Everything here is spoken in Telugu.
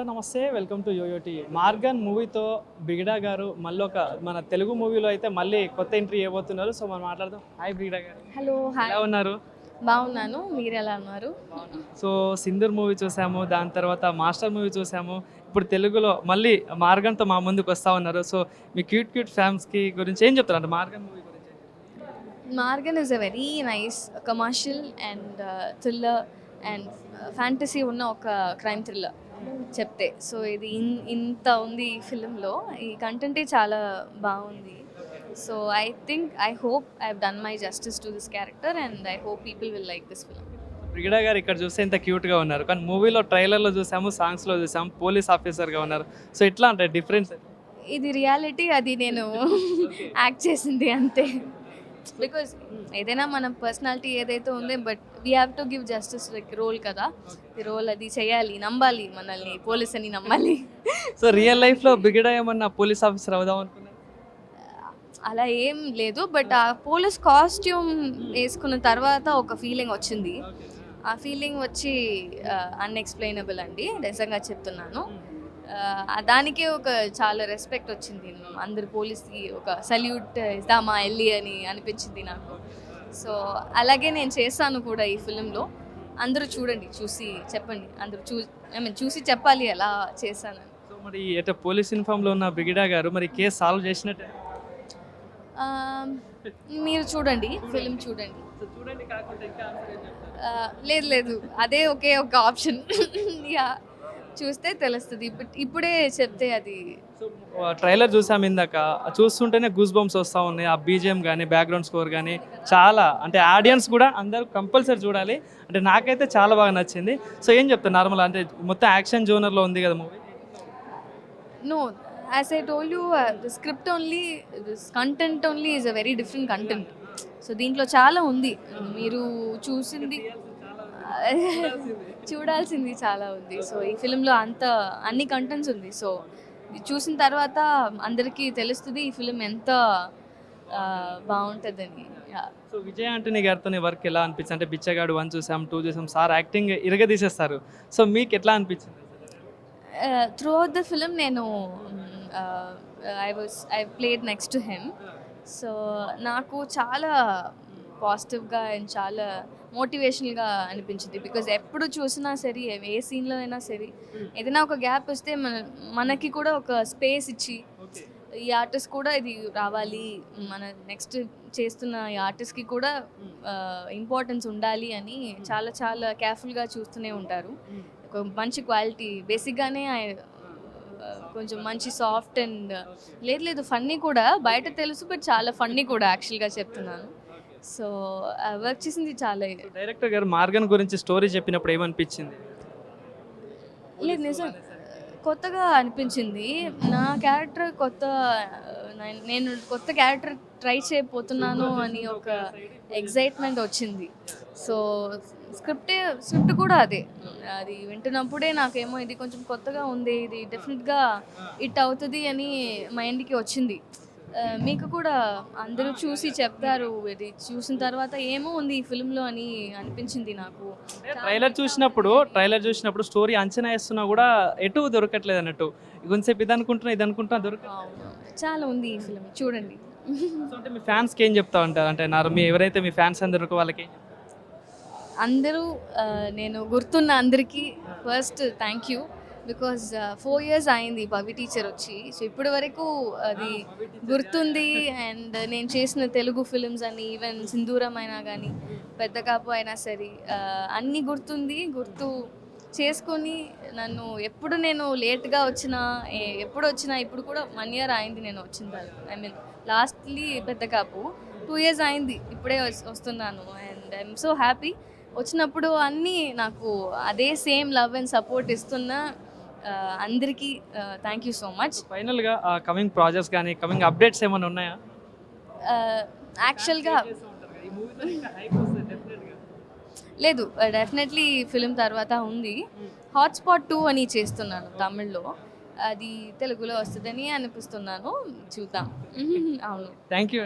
నమస్తే, వెల్కమ్ టు యోయోటి. మార్గన్ మూవీతో బిగిడా గారు మళ్ళీ ఒక మన తెలుగు మూవీలో అయితే మళ్ళీ కొత్త ఎంట్రీ ఇవ్వబోతున్నారు. సో మనం మాట్లాడదాం. హాయ్ బిగిడా గారు. Hello, hi. ఎలా ఉన్నారు? బాగున్నాను, మీరు ఎలా ఉన్నారు? సో సింధూర్ మూవీ చూసాము, దాని తర్వాత మాస్టర్ మూవీ చూసాము, ఇప్పుడు తెలుగులో మళ్ళీ మార్గన్తో మా ముందుకు వస్తూ ఉన్నారు. సో మీ క్యూట్ ఫ్యాన్స్కి గురించి ఏం చెప్తారు అంటే మార్గన్ మూవీ గురించి? Maargan is a very nice commercial and thriller and fantasy ఉన్న ఒక క్రైమ్ థ్రిల్లర్ చెప్తే. సో ఇది ఇంత ఉంది ఈ ఫిలింలో, ఈ కంటెంటే చాలా బాగుంది. So I hope I have done my justice to this character and I hope people will like this film. బిగిడా గారు ఇక్కడ చూస్తే ఇంత క్యూట్గా ఉన్నారు, కానీ మూవీలో ట్రైలర్లో చూసాము, సాంగ్స్లో చూసాము పోలీస్ ఆఫీసర్గా ఉన్నారు. సో ఎట్లా అంటే డిఫరెన్స్? ఇది రియాలిటీ, అది నేను యాక్ట్ చేసింది అంతే. బికాజ్ ఏదైనా మన పర్సనాలిటీ ఏదైతే ఉందో, but we have to give justice like role కదా, ఈ రోల్ అది చేయాలి, నమ్మాలి, మనల్ని పోలీస్ అని నమ్మాలి. సో రియల్ లైఫ్లో బిగిడా ఏమన్నా పోలీస్ ఆఫీసర్ అవుదాం అనుకున్నారు? అలా ఏం లేదు, బట్ ఆ పోలీస్ కాస్ట్యూమ్ వేసుకున్న తర్వాత ఒక ఫీలింగ్ వచ్చింది. ఆ ఫీలింగ్ వచ్చి అన్ఎక్స్ప్లెయినబుల్ అండి, నిజంగా చెప్తున్నాను. దానికే ఒక చాలా రెస్పెక్ట్ వచ్చింది, అందరు పోలీస్కి ఒక సల్యూట్ ఇద్దామా వెళ్ళి అని అనిపించింది నాకు. సో అలాగే నేను చేస్తాను కూడా ఈ ఫిలింలో. అందరూ చూడండి, చూసి చెప్పండి, అందరూ చూసి చెప్పాలి ఎలా చేశానని. సో మరి అయితే పోలీస్ యూనిఫామ్లో ఉన్న బిగిడా గారు మరి కేసు సాల్వ్ చేసినట్టే? మీరు చూడండి, ఫిలిం చూడండి. చూడండి కాకుండా ఇంకా లేదు, అదే ఒకే ఒక ఆప్షన్. యా, చూస్తే తెలుస్తుంది. ఇప్పుడే చెప్తే అది. సో ట్రైలర్ చూసాము ఇందాక, చూస్తుంటేనే గూస్ బంప్స్ వస్తూ ఉన్నాయి. ఆ బీజిఎం కానీ బ్యాక్గ్రౌండ్ స్కోర్ కానీ చాలా, అంటే ఆడియన్స్ కూడా అందరూ కంపల్సరీ చూడాలి. అంటే నాకైతే చాలా బాగా నచ్చింది. సో ఏం చెప్తాను, నార్మల్ అంటే మొత్తం యాక్షన్ జోనర్లో ఉంది కదా movie? No, as I told you, the script only, this content only is a very different content. So దీంట్లో చాలా ఉంది, మీరు చూడాల్సింది చాలా ఉంది. సో ఈ ఫిలింలో అన్ని కంటెంట్స్ ఉంది. సో చూసిన తర్వాత అందరికీ తెలుస్తుంది ఈ ఫిలిం ఎంత బాగుంటుందని. సో విజయ్ ఆంటనీ గారితో వర్క్ ఎలా అనిపించింది? అంటే బిచ్చగాడు 1 చూసాం, 2 చూసాం, సార్ యాక్టింగ్ ఇరగదీసేస్తారు. సో మీకు ఎట్లా అనిపించింది? త్రూ అవుట్ ద ఫిలిం నేను I played next to him. So నాకు చాలా పాజిటివ్గా అండ్ చాలా మోటివేషనల్గా అనిపించింది. బికాజ్ ఎప్పుడు చూసినా సరే, ఏ సీన్లో అయినా సరే, ఏదైనా ఒక గ్యాప్ వస్తే మనకి కూడా ఒక స్పేస్ ఇచ్చి, ఈ ఆర్టిస్ట్ కూడా ఇది రావాలి, మన నెక్స్ట్ చేస్తున్న ఈ ఆర్టిస్ట్కి కూడా ఇంపార్టెన్స్ ఉండాలి అని చాలా చాలా కేర్ఫుల్గా చూస్తూనే ఉంటారు. ఒక మంచి క్వాలిటీ బేసిక్గానే కొంచెం మంచి సాఫ్ట్ అండ్ లేదు ఫన్నీ కూడా, బయట తెలుసు బట్ చాలా ఫన్నీ కూడా యాక్చువల్గా చెప్తున్నాను. సో వర్క్ చేసింది చాలా. డైరెక్టర్ గారు మార్గన్ గురించి స్టోరీ చెప్పినప్పుడు ఏమనిపించింది? లేదు, నిజం కొత్తగా అనిపించింది. నా క్యారెక్టర్ నేను కొత్త క్యారెక్టర్ ట్రై చేయబోతున్నాను అని ఒక ఎగ్జైట్మెంట్ వచ్చింది. సో స్క్రిప్ట్ కూడా అది వింటున్నప్పుడే నాకేమో ఇది కొంచెం కొత్తగా ఉంది, ఇది డెఫినెట్గా హిట్ అవుతుంది అని మైండ్కి వచ్చింది. మీకు కూడా అందరూ చూసి చెప్తారు, ఇది చూసిన తర్వాత ఏమో ఉంది ఈ ఫిల్మ్లో అని అనిపించింది నాకు. ట్రైలర్ చూసినప్పుడు స్టోరీ అంచనా వేస్తున్నా కూడా ఎటు దొరకట్లేదు అన్నట్టు, కొంచెంసేపు ఇది అనుకుంటున్నా చాలా ఉంది ఈ ఫిల్మ్, చూడండి. అంటే మీ ఫ్యాన్స్కి ఏం చెప్తా ఉంటారు? అంటే ఎవరైతే మీ ఫ్యాన్స్ అందరూ వాళ్ళకి అందరూ నేను గుర్తున్న అందరికీ first thank you. Because 4 years అయింది పవి టీచర్ వచ్చి. సో ఇప్పటి వరకు అది గుర్తుంది. అండ్ నేను చేసిన తెలుగు ఫిలిమ్స్ అని, ఈవెన్ సింధూరం అయినా కానీ, పెద్ద కాపు అయినా సరే, అన్నీ గుర్తు చేసుకొని నన్ను ఎప్పుడు నేను లేట్గా ఎప్పుడు వచ్చినా ఇప్పుడు కూడా 1 year అయింది నేను వచ్చిన. ఐ మీన్ లాస్ట్లీ పెద్ద కాపు 2 years అయింది, ఇప్పుడే వస్తున్నాను. And I'm so happy. వచ్చినప్పుడు అన్నీ నాకు అదే సేమ్ లవ్ అండ్ సపోర్ట్ ఇస్తున్న అందరికీ థ్యాంక్ యూ సో మచ్. ఫైనల్గా కమింగ్ ప్రాజెక్ట్స్ కానీ కమింగ్ అప్డేట్స్ ఏమైనా ఉన్నాయా? యాక్చువల్గా లేదు, డెఫినెట్లీ ఫిలిం తర్వాత ఉంది. హాట్స్పాట్ 2 అని చేస్తున్నాను తమిళ్లో, అది తెలుగులో వస్తుందని అనిపిస్తున్నాను, చూద్దాం. అవును, థ్యాంక్ యూ.